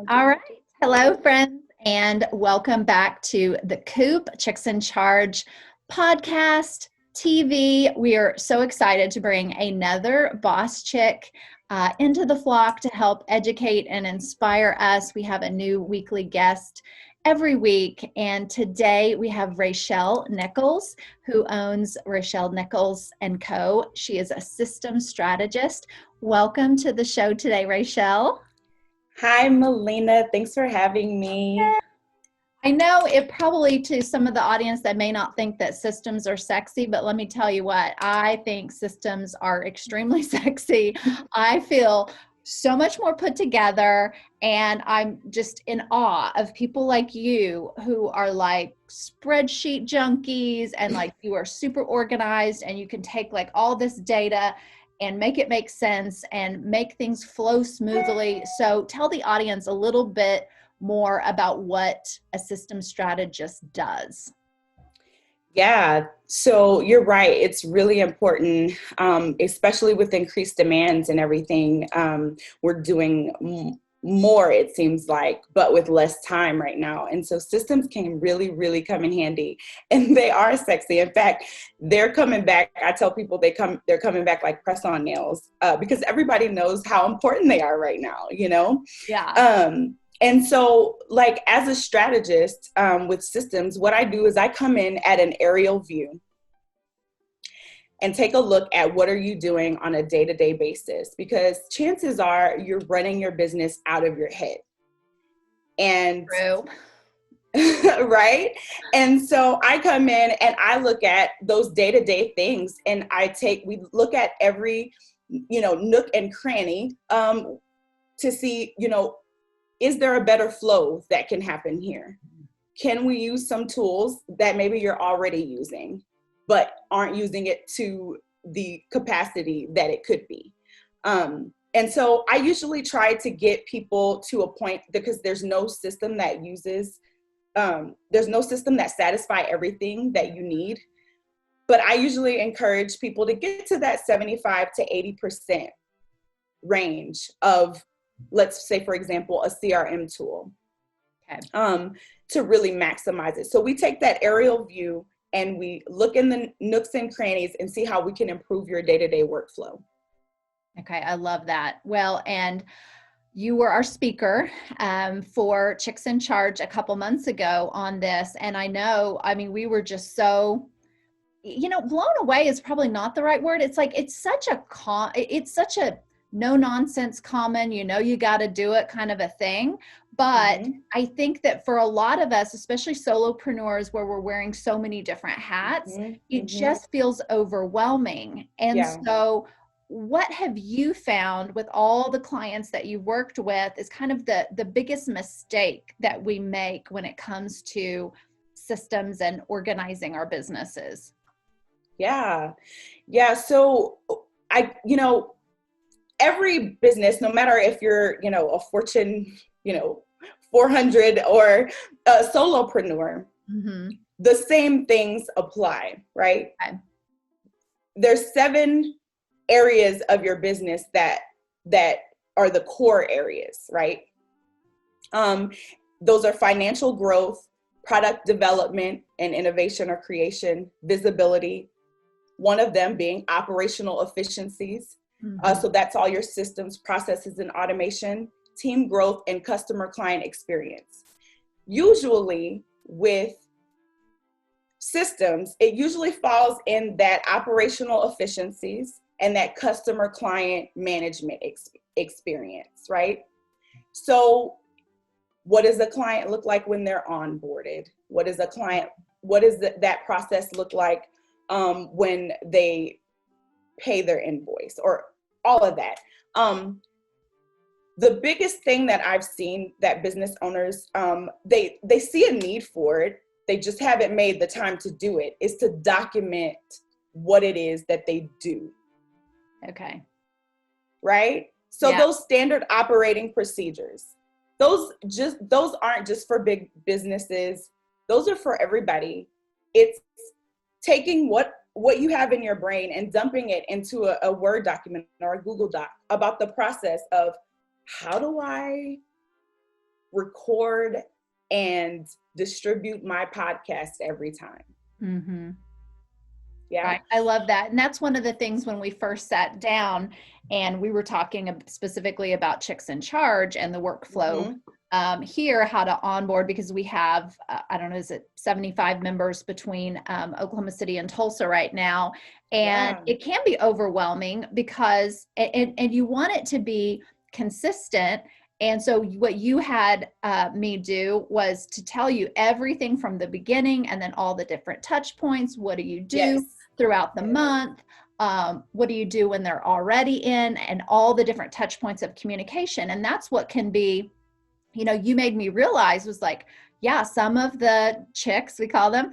All right. Hello, friends, and welcome back to the Coop Chicks in Charge podcast, TV. We are so excited to bring another boss chick into the flock to help educate and inspire us. We have a new weekly guest every week, and today we have Rachelle Nichols, who owns Rachelle Nichols & Co. She is a systems strategist. Welcome to the show today, Rachelle. Hi, Malena. Thanks for having me. I know it probably to some of the audience that may not think that systems are sexy, but let me tell you what, I think systems are extremely sexy. I feel so much more put together, and I'm just in awe of people like you who are like spreadsheet junkies and like you are super organized and you can take like all this data and make it make sense and make things flow smoothly. So tell the audience a little bit more about what a systems strategist does. Yeah, so you're right. It's really important, especially with increased demands and everything. We're doing more, it seems like, but with less time right now. And so systems can really, really come in handy, and they are sexy. In fact, they're coming back. I tell people they're coming back like press-on nails because everybody knows how important they are right now, you know? Yeah. And so, like, as a strategist with systems, what I do is I come in at an aerial view and take a look at what are you doing on a day-to-day basis, because chances are you're running your business out of your head. And True. right? And so I come in and I look at those day-to-day things, and we look at every, nook and cranny to see, is there a better flow that can happen here? Can we use some tools that maybe you're already using, but aren't using it to the capacity that it could be? And so I usually try to get people to a point, because there's no system that satisfy everything that you need. But I usually encourage people to get to that 75 to 80% range of, let's say, for example, a CRM tool, to really maximize it. So we take that aerial view and we look in the nooks and crannies and see how we can improve your day-to-day workflow. Okay, I love that. Well, and you were our speaker for Chicks in Charge a couple months ago on this. And we were just so, blown away is probably not the right word. It's like, it's such a no nonsense common, you got to do it kind of a thing. But I think that for a lot of us, especially solopreneurs, where we're wearing so many different hats, it just feels overwhelming. And so what have you found with all the clients that you've worked with is kind of the biggest mistake that we make when it comes to systems and organizing our businesses? Yeah. So every business, no matter if you're, a Fortune, 400 or a solopreneur, the same things apply, right? Okay. There's 7 areas of your business that are the core areas, right? Those are financial growth, product development and innovation or creation, visibility, one of them being operational efficiencies. So that's all your systems, processes, and automation, team growth, and customer client experience. Usually with systems, it usually falls in that operational efficiencies and that customer client management experience, right? So what does the client look like when they're onboarded? What does that process look like when they pay their invoice, or all of that? The biggest thing that I've seen that business owners, they see a need for it, they just haven't made the time to do it, is to document what it is that they do. Okay. Right? So those standard operating procedures, those aren't just for big businesses. Those are for everybody. It's taking what you have in your brain and dumping it into a Word document or a Google Doc about the process of, how do I record and distribute my podcast every time. Mm-hmm. Yeah. Right. I love that. And that's one of the things when we first sat down and we were talking specifically about Chicks in Charge and the workflow here, how to onboard, because we have, I don't know, is it 75 members between Oklahoma City and Tulsa right now. And it can be overwhelming because, and you want it to be consistent. And so what you had me do was to tell you everything from the beginning and then all the different touch points. What do you do throughout the month? What do you do when they're already in, and all the different touch points of communication? And that's what can be, you know, you made me realize was like, yeah, some of the chicks, we call them,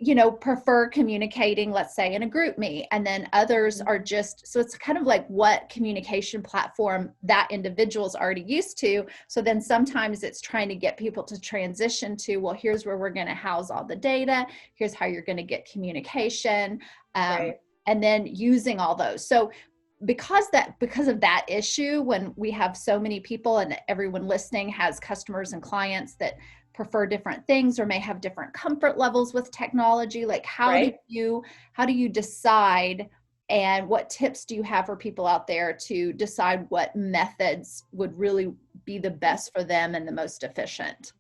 you know, prefer communicating, let's say in a group meet, and then others are just, so it's kind of like what communication platform that individual's already used to. So then sometimes it's trying to get people to transition to, well, here's where we're going to house all the data. Here's how you're going to get communication. And then using all those. So because of that issue, when we have so many people and everyone listening has customers and clients that prefer different things or may have different comfort levels with technology, like how do you decide, and what tips do you have for people out there to decide what methods would really be the best for them and the most efficient?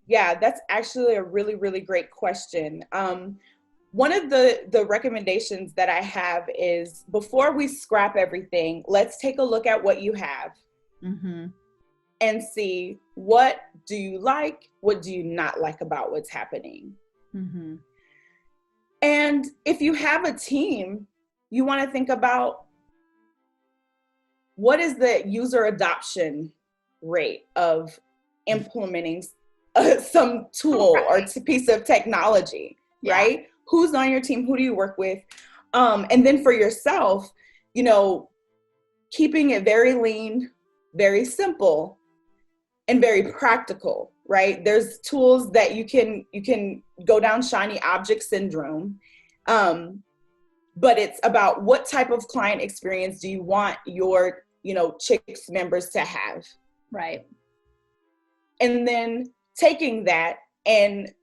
Yeah, that's actually a really, really great question. One of the recommendations that I have is, before we scrap everything, let's take a look at what you have and see, what do you like? What do you not like about what's happening? And if you have a team, you want to think about, what is the user adoption rate of implementing some tool or piece of technology, right? Who's on your team? Who do you work with? And then for yourself, you know, keeping it very lean, very simple, and very practical, right? There's tools that you can go down shiny object syndrome, but it's about what type of client experience do you want your, you know, Chicks members to have, right? And then taking that and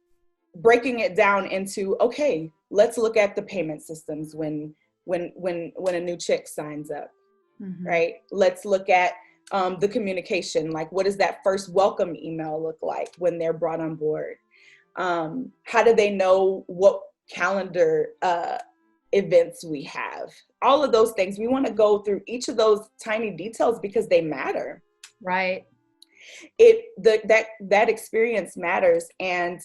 breaking it down into, okay, let's look at the payment systems when a new chick signs up, right? Let's look at the communication, like what does that first welcome email look like when they're brought on board? How do they know what calendar events we have? All of those things. We want to go through each of those tiny details because they matter. Right. That experience matters, and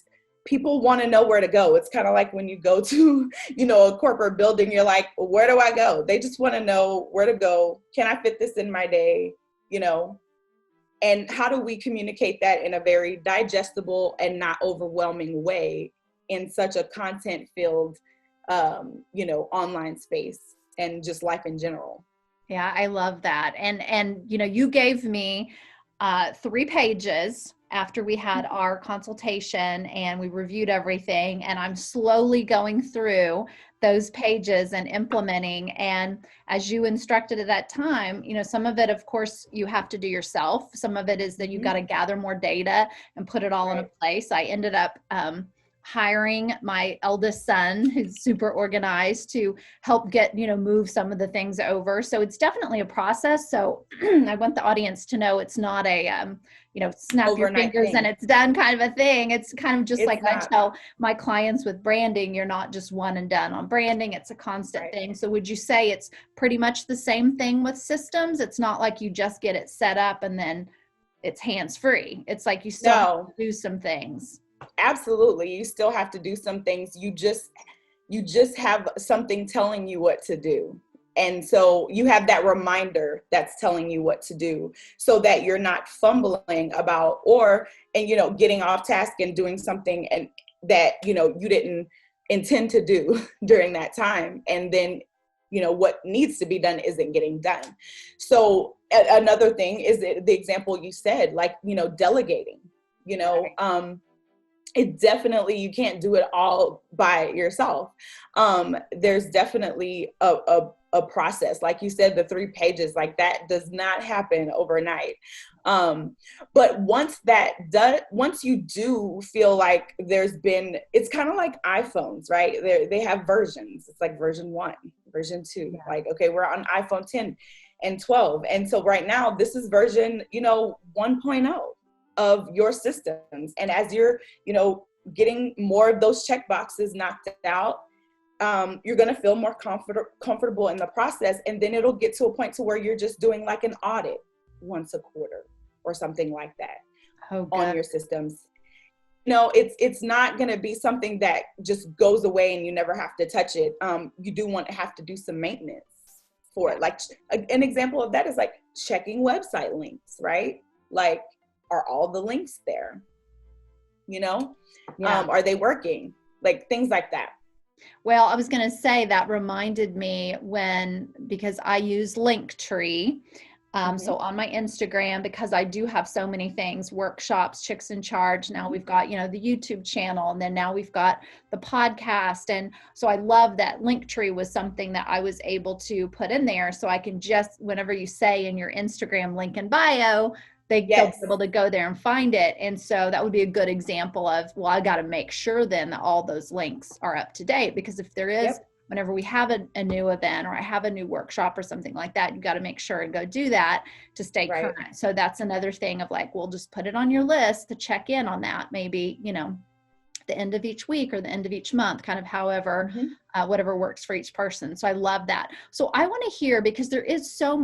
people want to know where to go. It's kind of like when you go to, you know, a corporate building, you're like, well, where do I go? They just want to know where to go. Can I fit this in my day? You know, and how do we communicate that in a very digestible and not overwhelming way in such a content-filled, you know, online space and just life in general? Yeah, I love that. And you know, you gave me 3 pages after we had our consultation and we reviewed everything, and I'm slowly going through those pages and implementing. And as you instructed at that time, you know, some of it, of course, you have to do yourself. Some of it is that you've got to gather more data and put it all in a place. I ended up hiring my eldest son, who's super organized, to help get, you know, move some of the things over. So it's definitely a process. So I want the audience to know it's not a, you know, snap overnight your fingers and it's done kind of a thing. It's kind of just like I tell my clients with branding, you're not just one and done on branding. It's a constant thing. So would you say it's pretty much the same thing with systems? It's not like you just get it set up and then it's hands-free. It's like you still have to do some things. Absolutely. You still have to do some things. You just have something telling you what to do. And so you have that reminder that's telling you what to do, so that you're not fumbling about and you know, getting off task and doing something and that, you know, you didn't intend to do during that time. And then, you know, what needs to be done isn't getting done. So another thing is the example you said, like, you know, delegating, you know, it definitely, you can't do it all by yourself. There's definitely a process. Like you said, the 3 pages, like that does not happen overnight. But once you do feel like it's kind of like iPhones, right? They have versions. It's like version 1, version 2. Yeah. Like, okay, we're on iPhone 10 and 12. And so right now, this is version, 1.0 of your systems. And as you're, getting more of those check boxes knocked out, you're going to feel more comfortable in the process. And then it'll get to a point to where you're just doing like an audit once a quarter or something like that on your systems. It's not going to be something that just goes away and you never have to touch it. You do have to do some maintenance for it. Like an example of that is like checking website links, right? Like, are all the links there? Are they working? Like things like that. Well, I was going to say that reminded me because I use Linktree. So on my Instagram, because I do have so many things, workshops, Chicks in Charge. Now we've got, the YouTube channel, and then now we've got the podcast. And so I love that Linktree was something that I was able to put in there. So I can just, whenever you say in your Instagram link in bio, they'll be able to go there and find it. And so that would be a good example of, well, I got to make sure then that all those links are up to date, because if there is, whenever we have a new event or I have a new workshop or something like that, you got to make sure and go do that to stay current. So that's another thing of like, we'll just put it on your list to check in on that. Maybe, the end of each week or the end of each month, kind of however, whatever works for each person. So I love that. So I want to hear, because there's so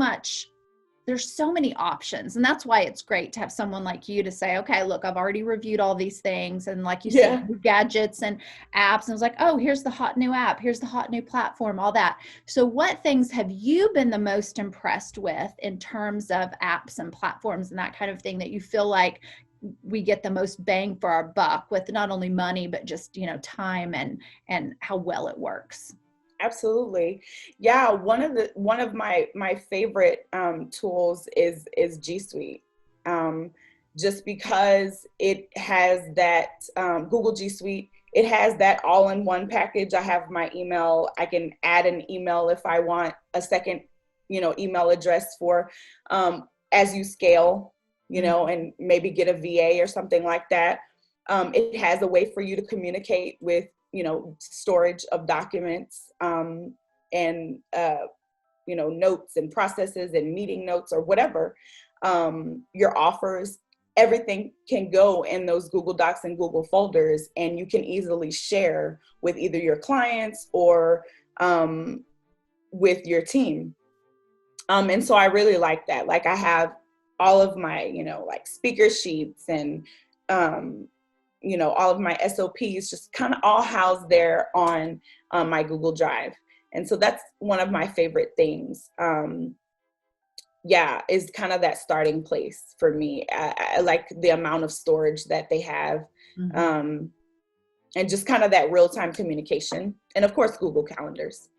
many options. And that's why it's great to have someone like you to say, okay, look, I've already reviewed all these things. And like you said, gadgets and apps. And it's like, oh, here's the hot new app. Here's the hot new platform, all that. So what things have you been the most impressed with in terms of apps and platforms and that kind of thing that you feel like we get the most bang for our buck with, not only money, but just, time and how well it works? Absolutely. Yeah. One of my favorite tools is G Suite. Just because it has that Google G Suite, it has that all-in-one package. I have my email. I can add an email if I want a second, email address for as you scale, and maybe get a VA or something like that. It has a way for you to communicate with storage of documents and notes and processes and meeting notes or whatever, your offers, everything can go in those Google Docs and Google folders, and you can easily share with either your clients or with your team. And so I really like that. Like I have all of my, like speaker sheets and all of my SOPs just kind of all housed there on my Google Drive. And so that's one of my favorite things. Is kind of that starting place for me. I like the amount of storage that they have, and just kind of that real-time communication. And of course, Google Calendars.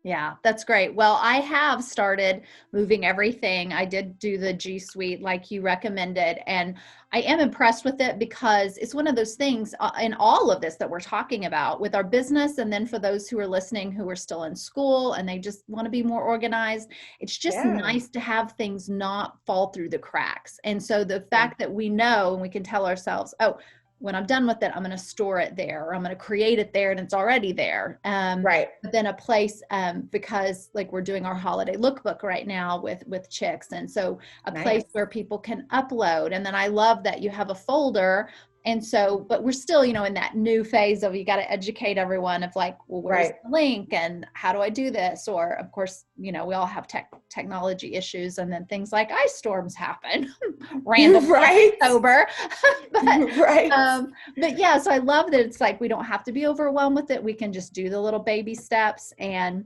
Yeah, that's great. Well, I have started moving everything. I did do the G Suite like you recommended, and I am impressed with it because it's one of those things in all of this that we're talking about with our business. And then for those who are listening, who are still in school and they just want to be more organized, it's just nice to have things not fall through the cracks. And so the fact that we know and we can tell ourselves, oh, when I'm done with it, I'm going to store it there, or I'm going to create it there and it's already there. But then a place, because like we're doing our holiday lookbook right now with Chicks. And so a place where people can upload. And then I love that you have a folder. And so, but we're still, in that new phase of, you got to educate everyone of like, well, where's the link and how do I do this? Or of course, we all have technology issues, and then things like ice storms happen randomly in October. But yeah, so I love that it's like, we don't have to be overwhelmed with it. We can just do the little baby steps. And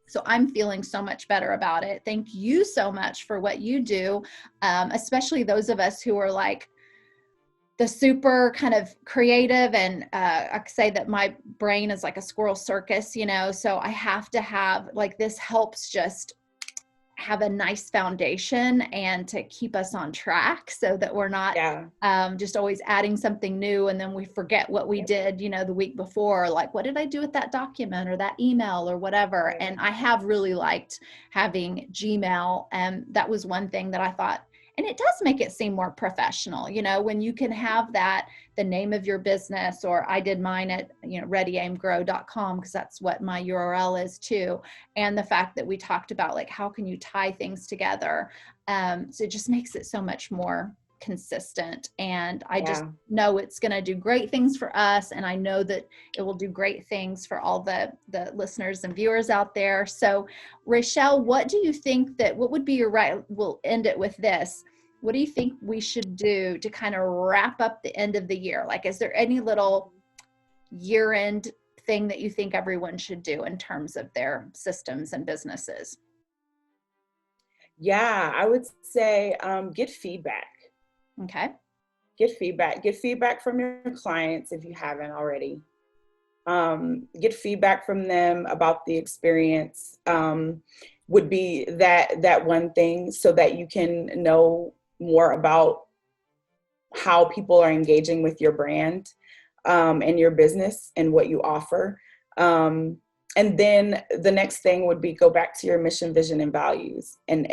so I'm feeling so much better about it. Thank you so much for what you do. Especially those of us who are like, the super kind of creative, and I say that my brain is like a squirrel circus, so I have to have like, this helps just have a nice foundation and to keep us on track so that we're not just always adding something new and then we forget what we did, the week before, like what did I do with that document or that email or whatever. Right. And I have really liked having Gmail, and that was one thing that I thought, and it does make it seem more professional, when you can have that, the name of your business, or I did mine at, readyaimgrow.com, because that's what my URL is too. And the fact that we talked about like, how can you tie things together? So it just makes it so much more consistent. And I just know it's going to do great things for us. And I know that it will do great things for all the listeners and viewers out there. So Rachelle, what do you think what would be your right? We'll end it with this. What do you think we should do to kind of wrap up the end of the year? Like, is there any little year-end thing that you think everyone should do in terms of their systems and businesses? Yeah, I would say get feedback. Okay. Get feedback from your clients if you haven't already. Get feedback from them about the experience. Would be that one thing, so that you can know more about how people are engaging with your brand and your business and what you offer. And then the next thing would be go back to your mission, vision, and values, and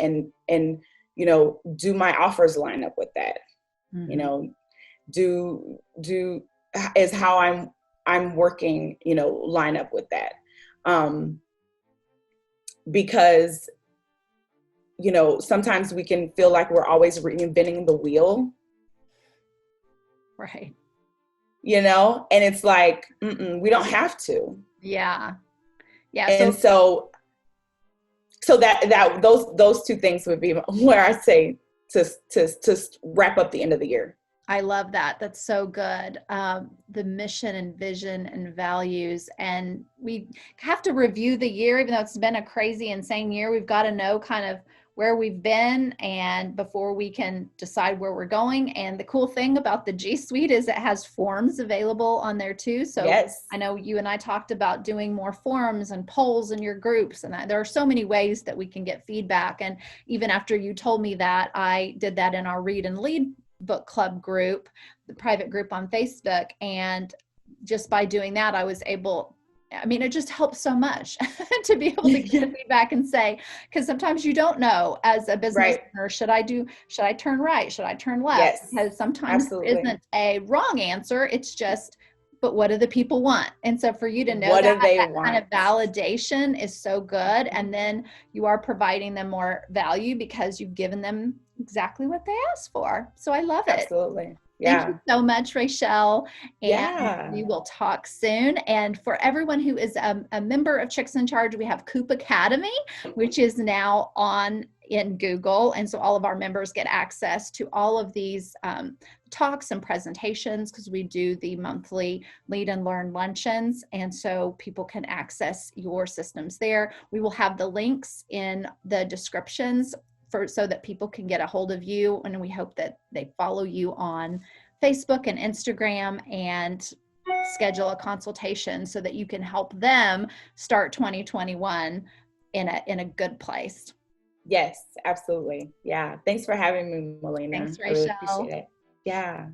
do my offers line up with that? Mm-hmm. Do is how I'm working, line up with that? Because sometimes we can feel like we're always reinventing the wheel. Right. And it's like, we don't have to. Yeah. And so that those two things would be where I say to wrap up the end of the year. I love that. That's so good. The mission and vision and values. And we have to review the year, even though it's been a crazy, insane year. We've got to know kind of where we've been and before we can decide where we're going. And the cool thing about the G Suite is it has forms available on there too. So yes. I know you and I talked about doing more forums and polls in your groups, and there are so many ways that we can get feedback. And even after you told me that, I did that in our Read and Lead book club group, the private group on Facebook. And just by doing that, I was able, it just helps so much to be able to get feedback and say, because sometimes you don't know as a business owner, should I turn right? Should I turn left? Yes, because sometimes there isn't a wrong answer. It's just, but what do the people want? And so for you to know that kind of validation is so good. And then you are providing them more value because you've given them exactly what they asked for. So I love it. Absolutely. Yeah. Thank you so much, Rachelle. And we will talk soon. And for everyone who is a member of Chicks in Charge, we have Coop Academy, which is now on in Google. And so all of our members get access to all of these talks and presentations, because we do the monthly Lead and Learn luncheons. And so people can access your systems there. We will have the links in the descriptions so that people can get a hold of you. And we hope that they follow you on Facebook and Instagram and schedule a consultation so that you can help them start 2021 in a good place. Yes, absolutely. Yeah. Thanks for having me, Malena. Thanks, Rachelle. I really appreciate it. Yeah.